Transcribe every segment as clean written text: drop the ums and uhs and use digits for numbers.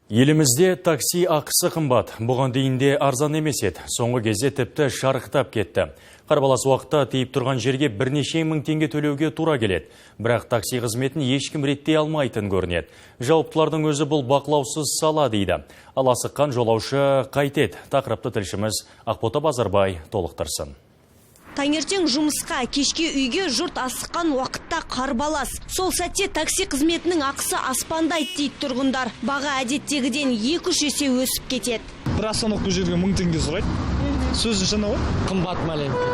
Елімізде такси ақысы қымбат. Бұған дейінде арзан емес еді. Соңғы кезде тіпті шарықтап кетті. Қарбалас уақытта тиіп тұрған жерге бірнеше мың теңге төлеуге тура келеді. Бірақ такси қызметін ешкім реттей алмайтын көрінеді. Жауаптылардың өзі бұл бақылаусыз сала дейді. Ал асыққан жолаушы қайтеді. Тақырыпты тілшіміз Ақбота Базарбай толықтырсын. Таңертең жұмысқа, кешке үйге жұрт асыққан уақытта қарбалас. Сол сәтте такси қызметінің ақысы аспандайды дейді тұрғындар. Баға әдеттегіден 2-3 есе өсіп кетеді. Бір остановка жерге 1000 теңге сұрайды. Сөзі шыны ғой? Қымбат маленький.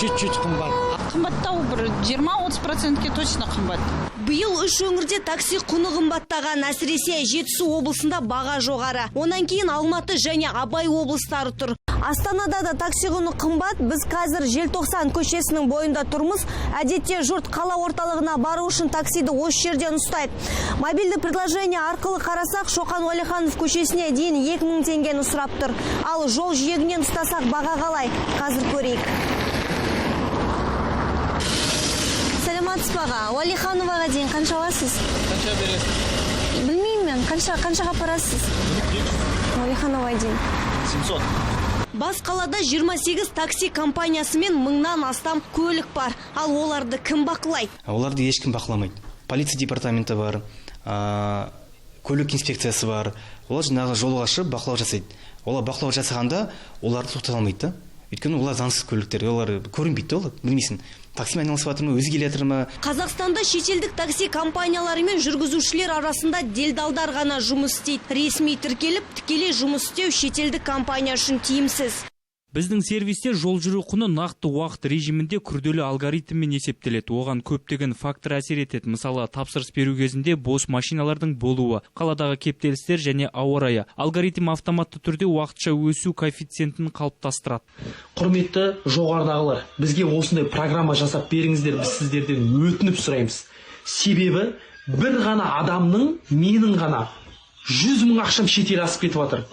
Чуть-чуть қымбат. Қымбаттау бір 20-30%-ке точно қымбат. Биыл үш өңірде такси құны қымбаттаған, әсіресе Жетісу облысында баға жоғары. Онан кейін Алматы және Абай облыстары тұр. Астанада да такси құны қымбат. Біз қазір Желтоқсан көшесінің бойында тұрмыз. Әдетте жұрт қала орталығына бару үшін таксиді осы жерден ұстайды. Мобильді предложение арқылы қарасақ, Шоқан Уәлиханов көшесіне дейін 2000 теңгені сұрап тұр. Ал жол жиегінен ұстасақ баға қалай? Қазір көрейік. Саламатсыз баға. Уәлихановаға дейін қанша аласыз? Қанша бересіз? Білмеймін мен. Қаншаға парасыз? Уәлиханова дейін. 700. Бас қалада 28 такси компаниясы мен 1000-нан астам көлік бар. Ал оларды кім бақылайды? Оларды ешкім бақыламайды. Полиция департаменті бар, көлік инспекциясы бар. Олар жаңағы жолға шығып бақылау жасайды. Олар бақылау жасағанда оларды тоқтата алмайды. Өйткені олар заңсыз көліктер, олар көрінбейді, олар білмейсің. Таксимен айналысып жатыр ма, өзі келе жатыр ма? Қазақстанда шетелдік такси компаниялары мен жүргізушілер арасында делдалдар ғана жұмыс істейді. Ресми тіркеліп, тікелей жұмыс істеу шетелдік компания үшін тиімсіз. Біздің сервисте жол жүру құны нақты уақыт режимінде күрделі алгоритммен есептеледі. Оған көптеген фактор әсер етеді. Мысалы, тапсырыс беру кезінде бос машиналардың болуы, қаладағы кептелістер және ауа райы. Алгоритм автоматты түрде уақытша өсу коэффициентін қалыптастырады. Құрметті жоғарыдағылар, бізге осындай программа жасап беріңіздер, біз сіздерден өтініп сұраймыз. Себебі бір ғана адамның менің ғана 100 мың ақшам шетел асып кетіп жатыр.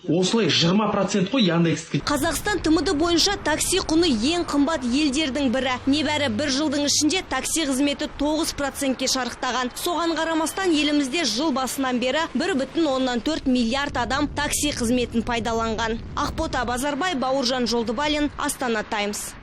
Осылай 20% қой Яндекске. Қазақстан ТМД бойынша такси құны ең қымбат елдердің бірі. Небәрі бір жылдың ішінде такси қызметі 9%-ке шарықтаған. Соған қарамастан елімізде жыл басынан бері 1,4 миллиард адам такси қызметін пайдаланған. Ақбота Базарбай, Бауыржан Жолдыбалин, Астана Таймс.